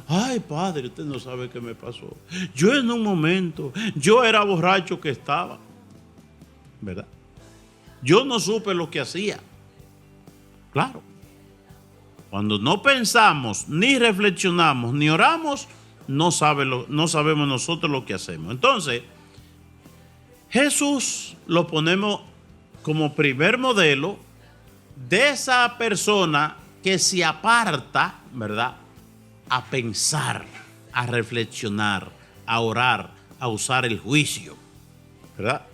Ay, padre, usted no sabe qué me pasó. Yo en un momento, yo era borracho que estaba, ¿verdad? Yo no supe lo que hacía. Claro. Cuando no pensamos, ni reflexionamos, ni oramos, no sabemos nosotros lo que hacemos. Entonces, Jesús lo ponemos como primer modelo de esa persona que se aparta, ¿verdad?, a pensar, a reflexionar, a orar, a usar el juicio, ¿verdad?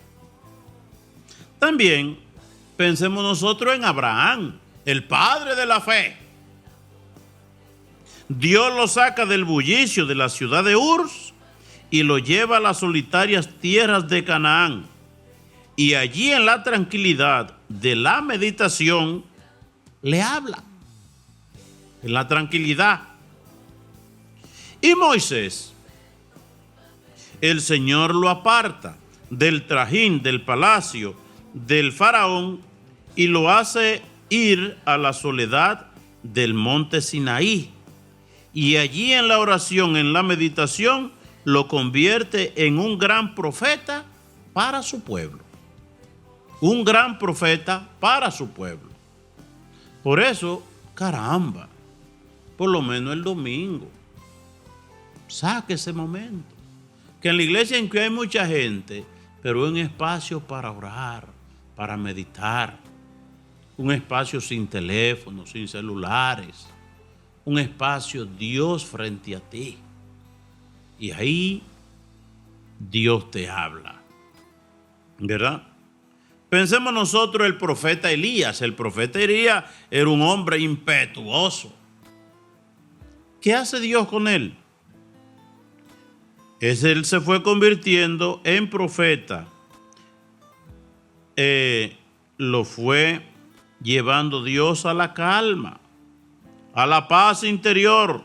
También pensemos nosotros en Abraham, el padre de la fe. Dios lo saca del bullicio de la ciudad de Ur y lo lleva a las solitarias tierras de Canaán. Y allí en la tranquilidad de la meditación le habla. En la tranquilidad. Y Moisés, el Señor lo aparta del trajín del palacio del faraón y lo hace ir a la soledad del monte Sinaí. Y allí en la oración, en la meditación, lo convierte en un gran profeta para su pueblo. Un gran profeta para su pueblo. Por eso, caramba, por lo menos el domingo, saque ese momento. Que en la iglesia en que hay mucha gente, pero un espacio para orar, para meditar. Un espacio sin teléfono, sin celulares. Un espacio Dios frente a ti. Y ahí Dios te habla. ¿Verdad? Pensemos nosotros el profeta Elías. El profeta Elías era un hombre impetuoso. ¿Qué hace Dios con él? Él se fue convirtiendo en profeta. Lo fue llevando Dios a la calma, a la paz interior,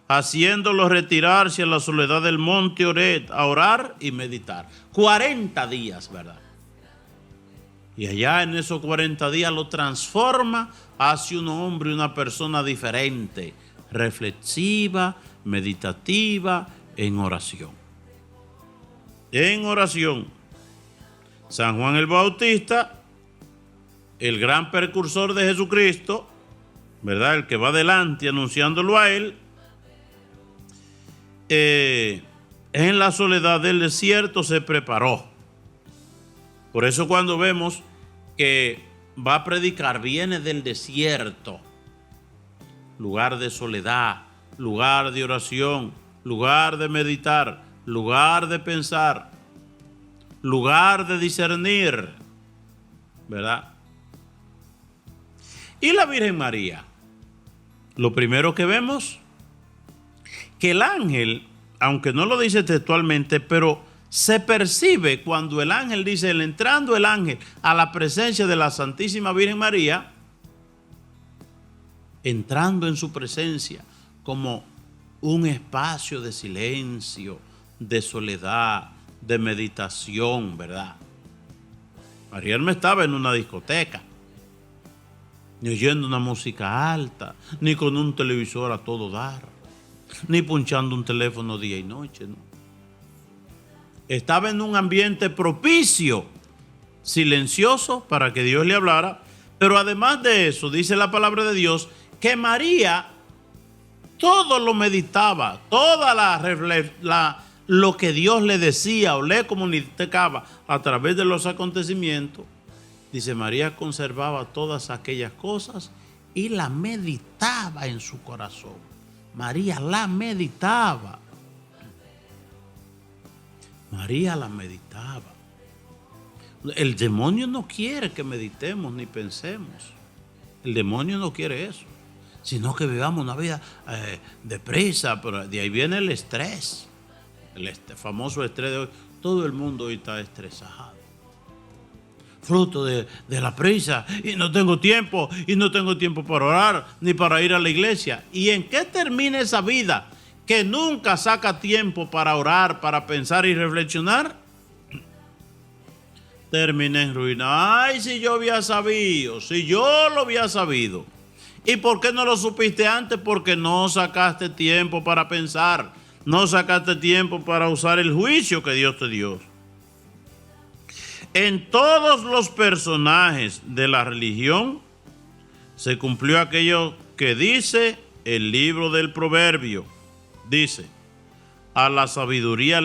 haciéndolo retirarse a la soledad del monte Oret, a orar y meditar. 40 días, ¿verdad? Y allá en esos 40 días lo transforma hacia un hombre, una persona diferente, reflexiva, meditativa, en oración. En oración. San Juan el Bautista, el gran precursor de Jesucristo, ¿verdad? El que va adelante anunciándolo a él, en la soledad del desierto se preparó. Por eso cuando vemos que va a predicar, viene del desierto, lugar de soledad, lugar de oración, lugar de meditar, lugar de pensar, lugar de discernir, ¿verdad? Y la Virgen María, lo primero que vemos, que el ángel, aunque no lo dice textualmente, pero se percibe cuando el ángel dice, entrando el ángel a la presencia de la Santísima Virgen María, entrando en su presencia como un espacio de silencio, de soledad, de meditación, ¿verdad? María no estaba en una discoteca, ni oyendo una música alta, ni con un televisor a todo dar, ni punchando un teléfono día y noche, ¿no? Estaba en un ambiente propicio, silencioso, para que Dios le hablara. Pero además de eso, dice la palabra de Dios, que María todo lo meditaba, lo que Dios le decía o le comunicaba a través de los acontecimientos. Dice, María conservaba todas aquellas cosas y la meditaba en su corazón. María la meditaba. María la meditaba. El demonio no quiere que meditemos ni pensemos. El demonio no quiere eso, sino que vivamos una vida deprisa. Pero de ahí viene el estrés, famoso estrés de hoy. Todo el mundo hoy está estresado, fruto de la prisa, y no tengo tiempo para orar ni para ir a la iglesia. ¿Y en qué termina esa vida que nunca saca tiempo para orar, para pensar y reflexionar? Termina en ruina. Ay, si yo había sabido, si yo lo había sabido. ¿Y por qué no lo supiste antes? Porque no sacaste tiempo para pensar, no sacaste tiempo para usar el juicio que Dios te dio. En todos los personajes de la religión se cumplió aquello que dice el libro del Proverbio. Dice: a la sabiduría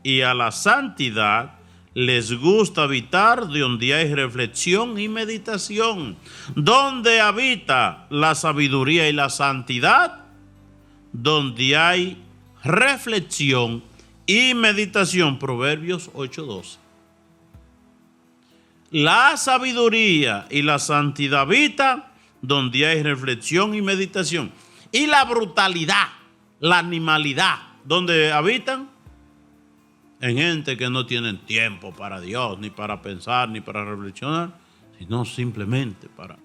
y a la santidad les gusta habitar donde hay reflexión y meditación. Donde habita la sabiduría y la santidad, donde hay reflexión y meditación. Proverbios 8:12. La sabiduría y la santidad habitan donde hay reflexión y meditación. Y la brutalidad, la animalidad, ¿dónde habitan? En gente que no tienen tiempo para Dios, ni para pensar, ni para reflexionar, sino simplemente para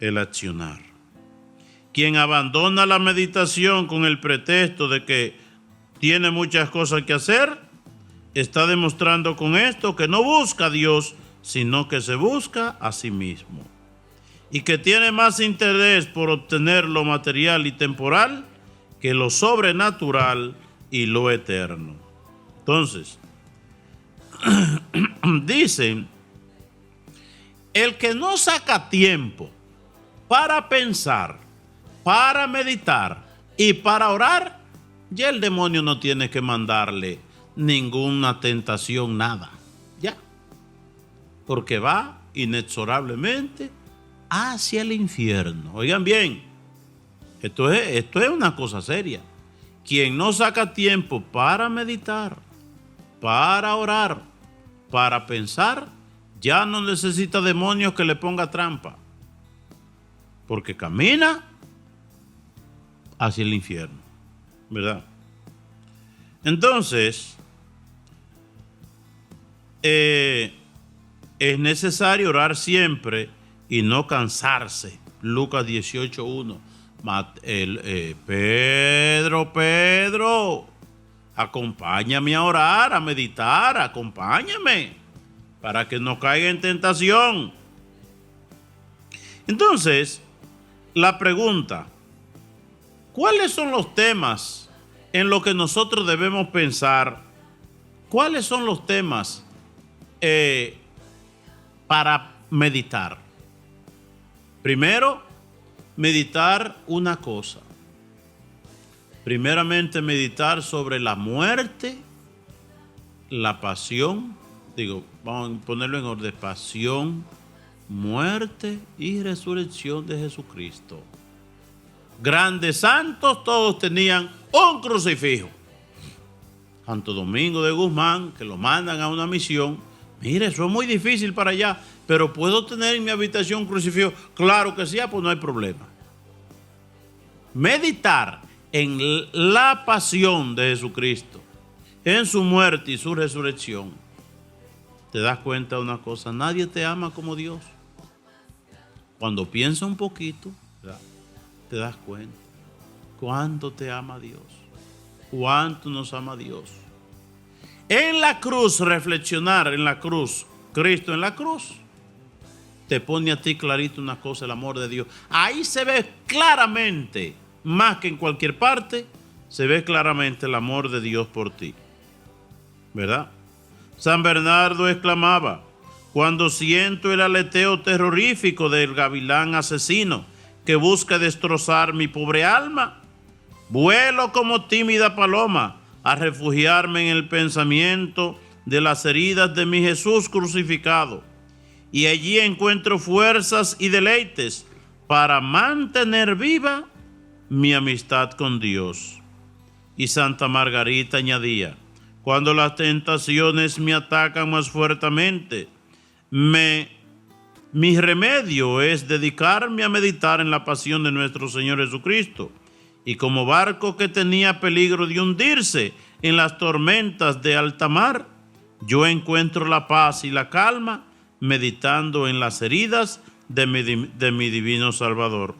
el accionar. Quien abandona la meditación con el pretexto de que tiene muchas cosas que hacer, está demostrando con esto que no busca a Dios, sino que se busca a sí mismo. Y que tiene más interés por obtener lo material y temporal que lo sobrenatural y lo eterno. Entonces, dicen, el que no saca tiempo para pensar, para meditar y para orar, ya el demonio no tiene que mandarle ninguna tentación, nada. Ya. Porque va inexorablemente hacia el infierno. Oigan bien, esto es una cosa seria. Quien no saca tiempo para meditar, para orar, para pensar, ya no necesita demonios que le ponga trampa, porque camina hacia el infierno, ¿verdad? Entonces, es necesario orar siempre y no cansarse. Lucas 18:1. Pedro, acompáñame a orar, a meditar, acompáñame para que no caiga en tentación. Entonces, la pregunta: ¿cuáles son los temas en los que nosotros debemos pensar? ¿Cuáles son los temas para meditar? Primero, meditar una cosa. Primeramente, meditar sobre la muerte, la pasión. Vamos a ponerlo en orden: pasión, muerte y resurrección de Jesucristo. Grandes santos, todos tenían un crucifijo. Santo Domingo de Guzmán, que lo mandan a una misión. Mire, eso es muy difícil para allá, pero ¿puedo tener en mi habitación un crucifijo? Claro que sí, pues no hay problema. Meditar en la pasión de Jesucristo, en su muerte y su resurrección. Te das cuenta de una cosa: nadie te ama como Dios. Cuando piensas un poquito, te das cuenta cuánto te ama Dios, cuánto nos ama Dios. En la cruz, reflexionar en la cruz, Cristo en la cruz, te pone a ti clarito una cosa: el amor de Dios. Ahí se ve claramente, más que en cualquier parte, se ve claramente el amor de Dios por ti, ¿verdad? San Bernardo exclamaba: cuando siento el aleteo terrorífico del gavilán asesino que busca destrozar mi pobre alma, vuelo como tímida paloma a refugiarme en el pensamiento de las heridas de mi Jesús crucificado, y allí encuentro fuerzas y deleites para mantener viva mi amistad con Dios. Y Santa Margarita añadía: cuando las tentaciones me atacan más fuertemente, mi remedio es dedicarme a meditar en la pasión de nuestro Señor Jesucristo. Y como barco que tenía peligro de hundirse en las tormentas de alta mar, yo encuentro la paz y la calma meditando en las heridas de mi divino Salvador.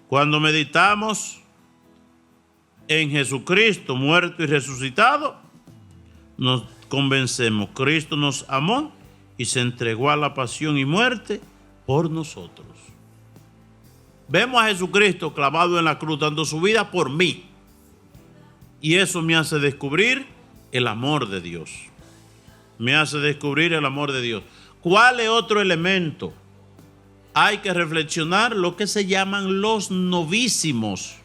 Cuando meditamos en Jesucristo muerto y resucitado, nos convencemos: Cristo nos amó y se entregó a la pasión y muerte por nosotros. Vemos a Jesucristo clavado en la cruz dando su vida por mí. Y eso me hace descubrir el amor de Dios. Me hace descubrir el amor de Dios. ¿Cuál es otro elemento? Hay que reflexionar lo que se llaman los novísimos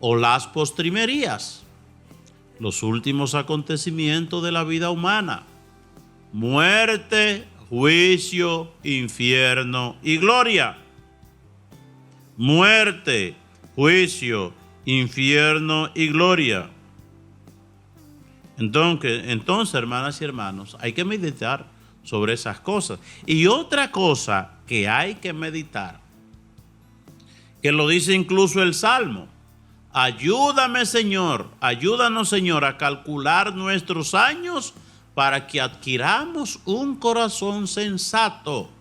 o las postrimerías, los últimos acontecimientos de la vida humana: muerte, juicio, infierno y gloria. Muerte, juicio, infierno y gloria. Entonces, hermanas y hermanos, hay que meditar sobre esas cosas. Y otra cosa que hay que meditar, que lo dice incluso el Salmo: ayúdame, Señor, ayúdanos, Señor, a calcular nuestros años para que adquiramos un corazón sensato.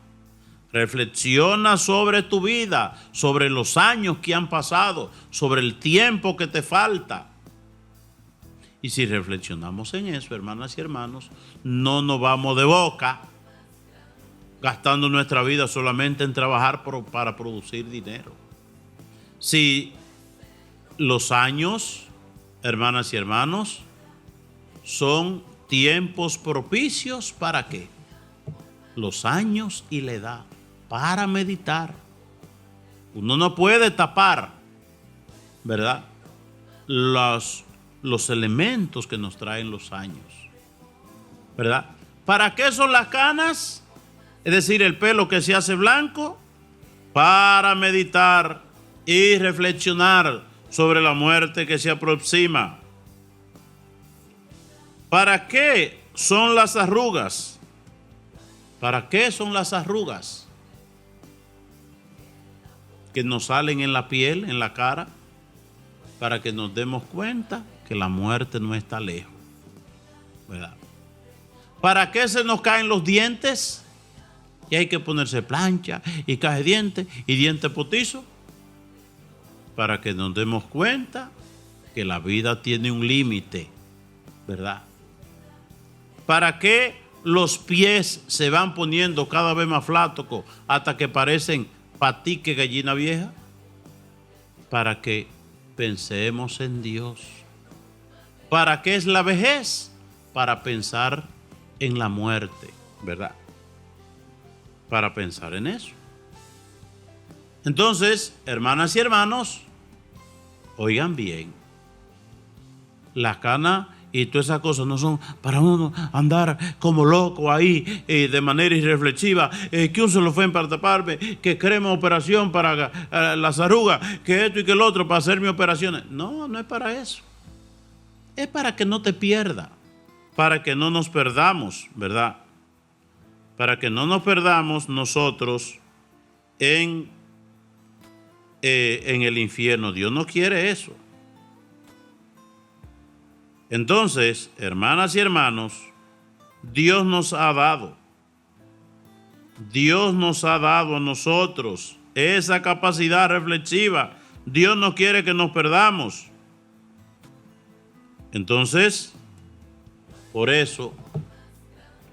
Reflexiona sobre tu vida, sobre los años que han pasado, sobre el tiempo que te falta. Y si reflexionamos en eso, hermanas y hermanos, no nos vamos de boca gastando nuestra vida solamente en trabajar para producir dinero. Si los años, hermanas y hermanos, son tiempos propicios, ¿para qué? Los años y la edad, para meditar. Uno no puede tapar, ¿verdad?, los elementos que nos traen los años, ¿verdad? ¿Para qué son las canas? Es decir, el pelo que se hace blanco, para meditar y reflexionar sobre la muerte que se aproxima. ¿Para qué son las arrugas? ¿Para qué son las arrugas que nos salen en la piel, en la cara? Para que nos demos cuenta que la muerte no está lejos, ¿verdad? ¿Para qué se nos caen los dientes? Y hay que ponerse plancha y caja de dientes y diente potizo. Para que nos demos cuenta que la vida tiene un límite, ¿verdad? ¿Para qué los pies se van poniendo cada vez más flacos hasta que parecen patique gallina vieja? Para que pensemos en Dios. ¿Para qué es la vejez? Para pensar en la muerte, ¿verdad? Para pensar en eso. Entonces, hermanas y hermanos, oigan bien, las canas y todas esas cosas no son para uno andar como loco ahí de manera irreflexiva, que un solo fue para taparme, que crema operación para las arrugas, que esto y que el otro para hacerme operaciones. No, no es para eso. Es para que no te pierdas, para que no nos perdamos, ¿verdad? Para que no nos perdamos nosotros en el infierno. Dios no quiere eso. Entonces, hermanas y hermanos, Dios nos ha dado a nosotros esa capacidad reflexiva. Dios no quiere que nos perdamos. Entonces, por eso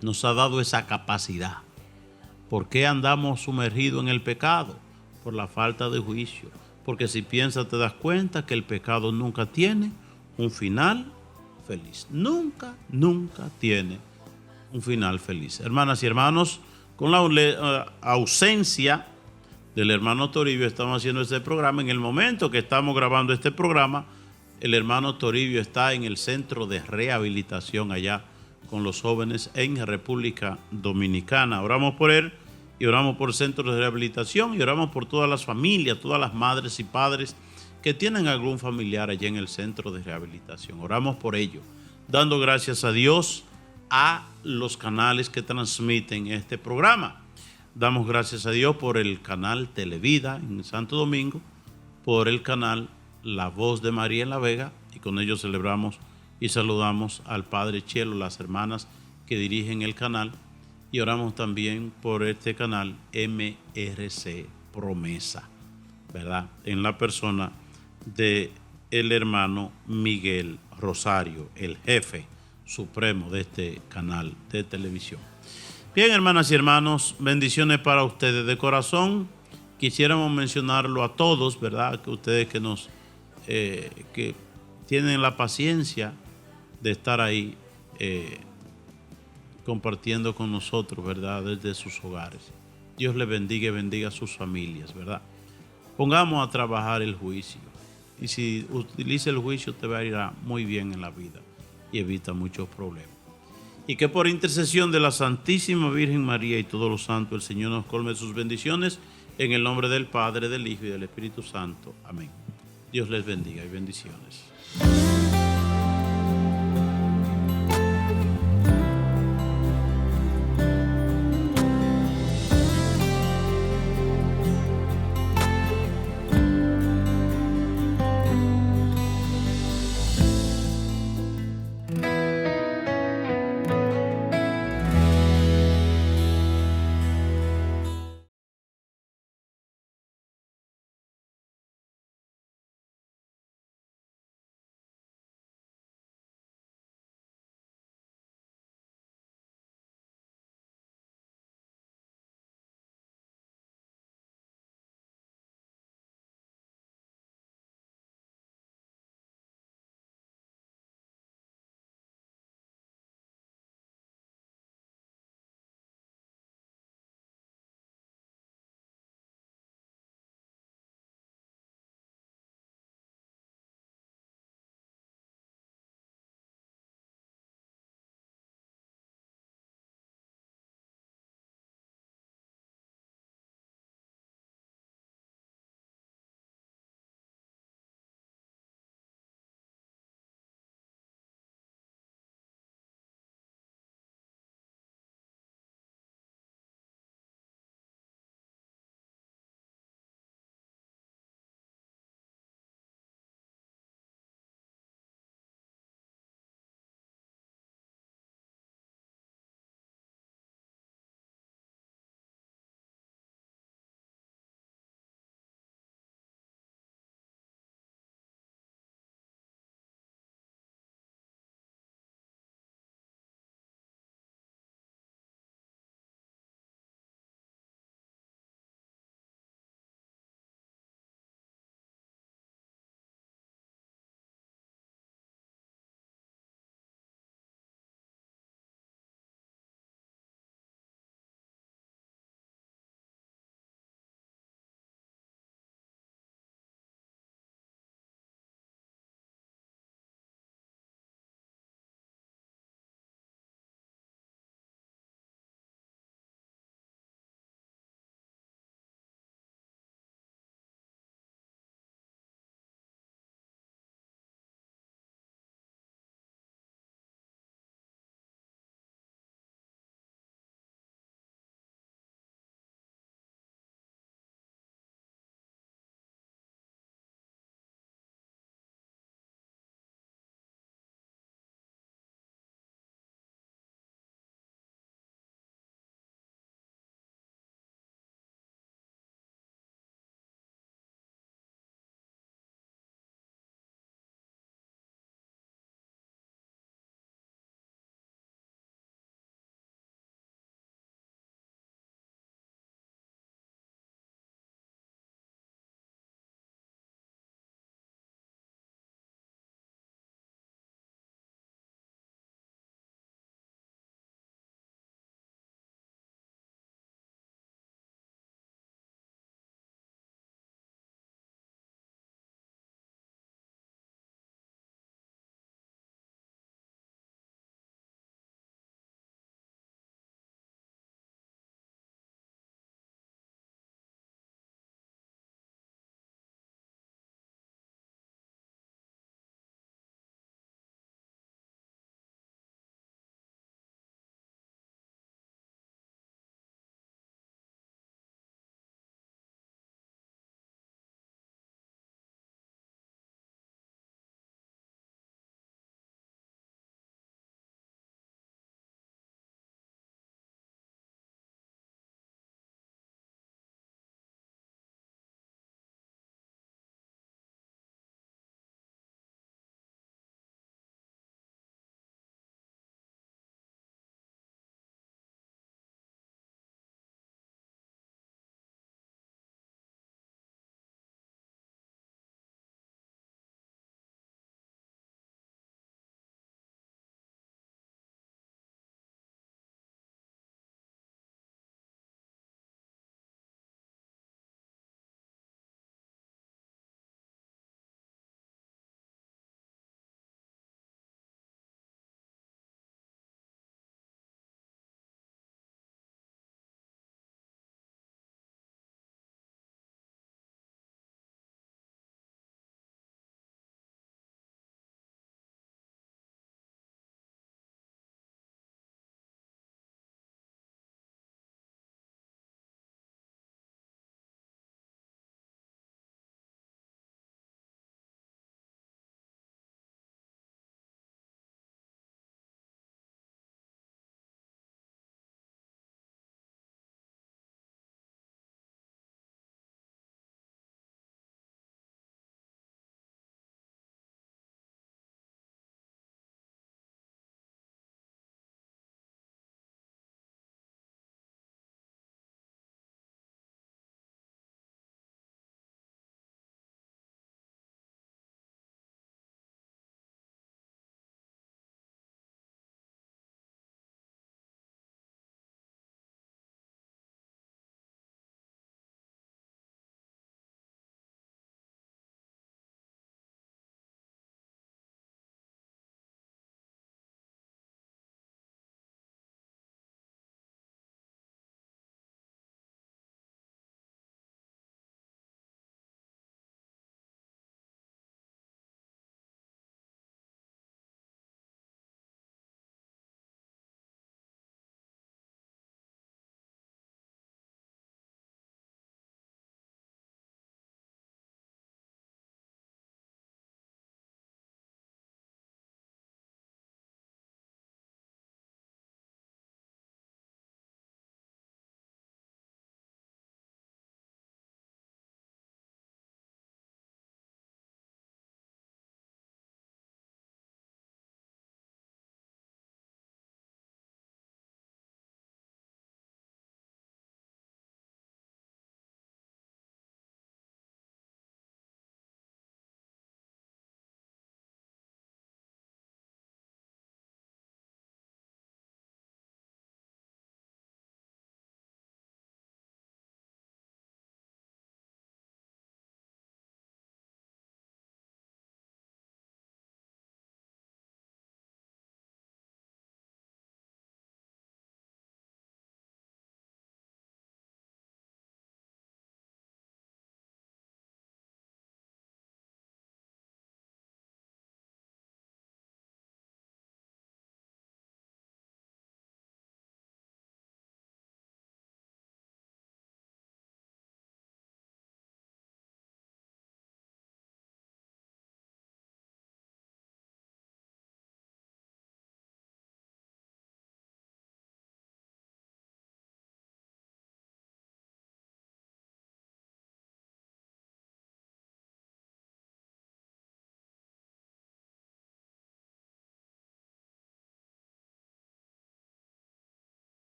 nos ha dado esa capacidad. ¿Por qué andamos sumergidos en el pecado? Por la falta de juicio. Porque si piensas te das cuenta que el pecado nunca tiene un final feliz. Nunca tiene un final feliz. Hermanas y hermanos, con la ausencia del hermano Toribio estamos haciendo este programa. En el momento que estamos grabando este programa, el hermano Toribio está en el centro de rehabilitación allá con los jóvenes en República Dominicana. Oramos por él y oramos por centros de rehabilitación y oramos por todas las familias, todas las madres y padres que tienen algún familiar allá en el centro de rehabilitación. Oramos por ello, dando gracias a Dios a los canales que transmiten este programa. Damos gracias a Dios por el canal Televida en Santo Domingo, por el canal La Voz de María en La Vega, y con ello celebramos y saludamos al Padre Chelo, las hermanas que dirigen el canal, y oramos también por este canal MRC Promesa, ¿verdad? En la persona de el hermano Miguel Rosario, el jefe supremo de este canal de televisión. Bien, hermanas y hermanos, bendiciones para ustedes de corazón. Quisiéramos mencionarlo a todos, ¿verdad? Que ustedes que tienen la paciencia de estar ahí compartiendo con nosotros, ¿verdad? Desde sus hogares. Dios les bendiga y bendiga a sus familias, ¿verdad? Pongamos a trabajar el juicio. Y si utiliza el juicio, te va a ir muy bien en la vida y evita muchos problemas. Y que por intercesión de la Santísima Virgen María y todos los santos, el Señor nos colme sus bendiciones, en el nombre del Padre, del Hijo y del Espíritu Santo. Amén. Dios les bendiga y bendiciones.